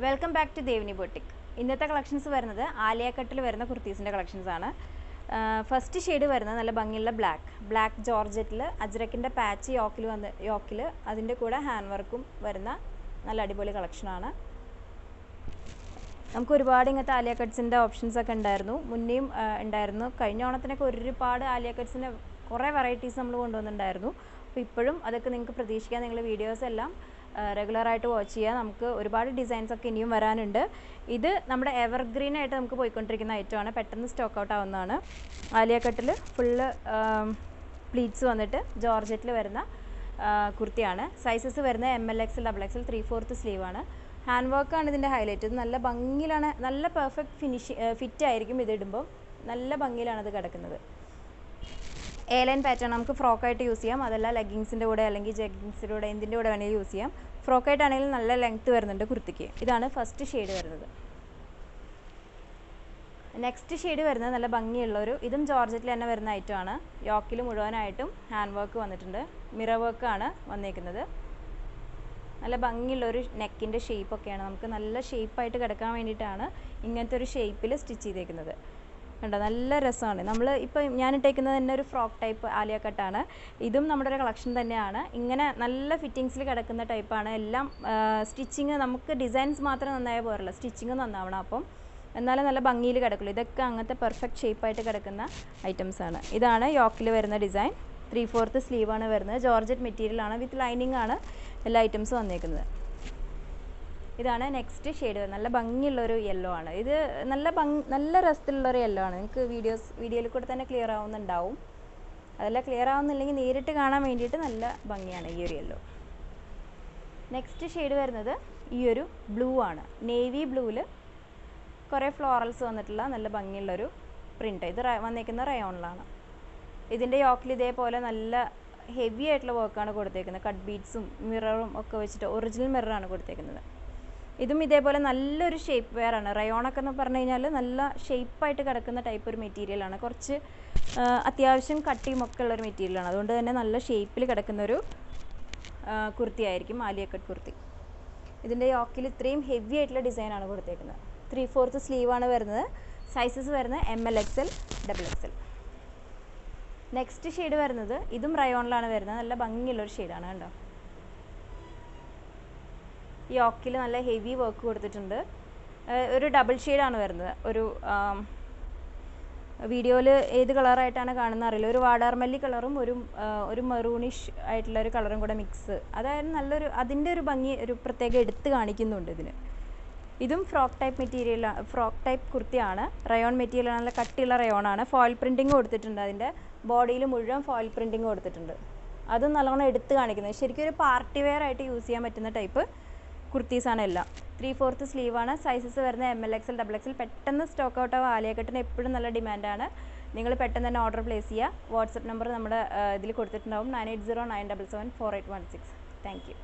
Welcome back to Devini boutique. ഇന്നത്തെ collections വരുന്നത് ആലിയ കട്ടിൽ വരുന്ന കുർത്തീസിൻ്റെ കളക്ഷൻസ് ആണ്. ഫസ്റ്റ് ഷെയ്ഡ് വരുന്നത് നല്ല ഭംഗിയുള്ള ബ്ലാക്ക് ജോർജറ്റിൽ അജ്രക്കിൻ്റെ പാച്ച് യോക്കിൽ അതിൻ്റെ കൂടെ ഹാൻഡ് വർക്കും വരുന്ന നല്ല അടിപൊളി കളക്ഷനാണ്. നമുക്ക് ഒരുപാട് ഇങ്ങനത്തെ ആലിയ കട്ട്സിൻ്റെ ഓപ്ഷൻസ് ഒക്കെ ഉണ്ടായിരുന്നു, മുന്നേയും ഉണ്ടായിരുന്നു. കഴിഞ്ഞ ഓണത്തിനൊക്കെ ഒരുപാട് ആലിയ കട്ട്സിൻ്റെ കുറേ വെറൈറ്റീസ് നമ്മൾ കൊണ്ടുവന്നിട്ടുണ്ടായിരുന്നു. അപ്പോൾ ഇപ്പോഴും അതൊക്കെ നിങ്ങൾക്ക് പ്രതീക്ഷിക്കാം. നിങ്ങൾ വീഡിയോസ് എല്ലാം റെഗുലറായിട്ട് വാച്ച് ചെയ്യുക. നമുക്ക് ഒരുപാട് ഡിസൈൻസ് ഒക്കെ ഇനിയും വരാനുണ്ട്. ഇത് നമ്മുടെ എവർഗ്രീൻ ആയിട്ട് നമുക്ക് പോയിക്കൊണ്ടിരിക്കുന്ന ഐറ്റമാണ്, പെട്ടെന്ന് സ്റ്റോക്ക് ഔട്ട് ആവുന്നതാണ്. ആലിയ കട്ടിൽ ഫുള്ള് പ്ലീറ്റ്സ് വന്നിട്ട് ജോർജറ്റിൽ വരുന്ന കുർത്തിയാണ്. സൈസസ് വരുന്നത് ML XL XXL 3/4 സ്ലീവാണ്. ഹാൻഡ് വർക്കാണ് ഇതിൻ്റെ ഹൈലൈറ്റ്. ഇത് നല്ല ഭംഗിയിലാണ്, നല്ല പെർഫെക്റ്റ് ഫിറ്റ് ആയിരിക്കും. ഇതിടുമ്പോൾ നല്ല ഭംഗിയിലാണ് ഇത് കിടക്കുന്നത്. A-line പാറ്റേൺ നമുക്ക് ഫ്രോക്കായിട്ട് യൂസ് ചെയ്യാം, അതല്ല ലെഗിങ്സിൻ്റെ കൂടെ അല്ലെങ്കിൽ ജഗ്ഗിങ്സിൻ്റെ കൂടെ എന്തിൻ്റെ കൂടെ വേണമെങ്കിൽ യൂസ് ചെയ്യാം. ഫ്രോക്കായിട്ടാണെങ്കിലും നല്ല ലെങ്ത്ത് വരുന്നുണ്ട് കുർത്തിക്ക്. ഇതാണ് ഫസ്റ്റ് ഷെയ്ഡ് വരുന്നത്. നെക്സ്റ്റ് ഷെയ്ഡ് വരുന്നത് നല്ല ഭംഗിയുള്ളൊരു, ഇതും ജോർജറ്റിൽ തന്നെ വരുന്ന ഐറ്റമാണ്. യോക്കിൽ മുഴുവനായിട്ടും ഹാൻഡ് വർക്ക് വന്നിട്ടുണ്ട്, മിറർ വർക്കാണ് വന്നേക്കുന്നത്. നല്ല ഭംഗിയുള്ളൊരു നെക്കിൻ്റെ ഷേപ്പൊക്കെയാണ്, നമുക്ക് നല്ല ഷേപ്പായിട്ട് കിടക്കാൻ വേണ്ടിയിട്ടാണ് ഇങ്ങനത്തെ ഒരു ഷേപ്പിൽ സ്റ്റിച്ച് ചെയ്തേക്കുന്നത്. കണ്ടോ, നല്ല രസമാണ്. നമ്മൾ ഇപ്പോൾ ഞാൻ ഇട്ടേക്കുന്നത് തന്നെ ഒരു ഫ്രോക്ക് ടൈപ്പ് ആലിയ കട്ടാണ്. ഇതും നമ്മുടെ ഒരു കളക്ഷൻ തന്നെയാണ്. ഇങ്ങനെ നല്ല ഫിറ്റിങ്സിൽ കിടക്കുന്ന ടൈപ്പാണ്. എല്ലാം സ്റ്റിച്ചിങ് നമുക്ക് ഡിസൈൻസ് മാത്രം നന്നായ പോരല്ല, സ്റ്റിച്ചിങ് നന്നാവണം. അപ്പം എന്നാലും നല്ല ഭംഗിയിൽ കിടക്കുള്ളൂ. ഇതൊക്കെ അങ്ങനത്തെ പെർഫെക്റ്റ് ഷേപ്പായിട്ട് കിടക്കുന്ന ഐറ്റംസാണ്. ഇതാണ് യോക്കിൽ വരുന്ന ഡിസൈൻ. 3/4 സ്ലീവാണ് വരുന്നത്. ജോർജറ്റ് മെറ്റീരിയലാണ്, വിത്ത് ലൈനിങ് ആണ് എല്ലാ ഐറ്റംസും വന്നേക്കുന്നത്. ഇതാണ് നെക്സ്റ്റ് ഷെയ്ഡ്. നല്ല ഭംഗിയുള്ളൊരു യെല്ലോ ആണ്. ഇത് നല്ല രസത്തിലുള്ളൊരു യെല്ലോ ആണ്. നിങ്ങൾക്ക് വീഡിയോയിൽ കൂടെ തന്നെ ക്ലിയർ ആവുന്നുണ്ടാവും. അതെല്ലാം ക്ലിയർ ആവുന്നില്ലെങ്കിൽ നേരിട്ട് കാണാൻ വേണ്ടിയിട്ട് നല്ല ഭംഗിയാണ് ഈ ഒരു യെല്ലോ. നെക്സ്റ്റ് ഷെയ്ഡ് വരുന്നത് ഈ ഒരു ബ്ലൂ ആണ്. നേവി ബ്ലൂവിൽ കുറേ ഫ്ലോറൽസ് വന്നിട്ടുള്ള നല്ല ഭംഗിയുള്ളൊരു പ്രിൻ്റ്. ഇത് വന്നേക്കുന്ന റയോണിലാണ്. ഇതിൻ്റെ യോക്കിൽ ഇതേപോലെ നല്ല ഹെവി ആയിട്ടുള്ള വർക്കാണ് കൊടുത്തേക്കുന്നത്. കട്ട് ബീഡ്സും മിററും ഒക്കെ വെച്ചിട്ട് ഒറിജിനൽ മിററാണ് കൊടുത്തേക്കുന്നത്. ഇതും ഇതേപോലെ നല്ലൊരു ഷേപ്പ് വെയറാണ്. റയോണൊക്കെ എന്ന് പറഞ്ഞു കഴിഞ്ഞാൽ നല്ല ഷേപ്പായിട്ട് കിടക്കുന്ന ടൈപ്പ് ഒരു മെറ്റീരിയലാണ്. കുറച്ച് അത്യാവശ്യം കട്ടിയും ഒക്കെ ഉള്ളൊരു മെറ്റീരിയലാണ്. അതുകൊണ്ട് തന്നെ നല്ല ഷേപ്പിൽ കിടക്കുന്നൊരു കുർത്തി ആയിരിക്കും ആലിയ കട്ട് കുർത്തി. ഇതിൻ്റെ യോക്കിൽ ഇത്രയും ഹെവി ആയിട്ടുള്ള ഡിസൈനാണ് കൊടുത്തേക്കുന്നത്. 3/4 സ്ലീവാണ് വരുന്നത്. സൈസസ് വരുന്നത് ML XL XXL. Next shade വരുന്നത് ഇതും റയോണിലാണ് വരുന്നത്. നല്ല ഭംഗിയുള്ളൊരു ഷെയ്ഡാണ്. കണ്ടോ, ഈ യോക്കിൽ നല്ല ഹെവി വർക്ക് കൊടുത്തിട്ടുണ്ട്. ഒരു ഡബിൾ ഷെയ്ഡാണ് വരുന്നത്. ഒരു വീഡിയോയിൽ ഏത് കളറായിട്ടാണ് കാണുന്നത് അറിയില്ല. ഒരു വാടാർമല്ലി കളറും ഒരു മെറൂണിഷ് ആയിട്ടുള്ള ഒരു കളറും കൂടെ മിക്സ്. അതായത് നല്ലൊരു അതിൻ്റെ ഒരു ഭംഗി ഒരു പ്രത്യേകം എടുത്ത് കാണിക്കുന്നുണ്ട് ഇതിന്. ഇതും ഫ്രോക്ക് ടൈപ്പ് മെറ്റീരിയലാണ്, ഫ്രോക്ക് ടൈപ്പ് കുർത്തിയാണ്. റയോൺ മെറ്റീരിയൽ നല്ല കട്ടിയുള്ള റയോണാണ്. ഫോയിൽ പ്രിൻറ്റിങ് കൊടുത്തിട്ടുണ്ട്. അതിൻ്റെ ബോഡിയിൽ മുഴുവൻ ഫോയിൽ പ്രിൻറ്റിങ് കൊടുത്തിട്ടുണ്ട്. അതും നല്ലോണം എടുത്ത് കാണിക്കുന്നത്. ശരിക്കും ഒരു പാർട്ടി വെയർ ആയിട്ട് യൂസ് ചെയ്യാൻ പറ്റുന്ന ടൈപ്പ് കുർത്തീസാണ് എല്ലാം. 3/4 സ്ലീവാണ്. സൈസസ് വരുന്നത് ML XL XXL. പെട്ടെന്ന് സ്റ്റോക്ക് ഔട്ട് ആവുക. ആലിയ കട്ടിന് എപ്പോഴും നല്ല ഡിമാൻഡാണ്. നിങ്ങൾ പെട്ടെന്ന് തന്നെ ഓർഡർ പ്ലേസ് ചെയ്യുക. വാട്സപ്പ് നമ്പർ നമ്മുടെ ഇതിൽ കൊടുത്തിട്ടുണ്ടാവും, 980977748116. Thank you.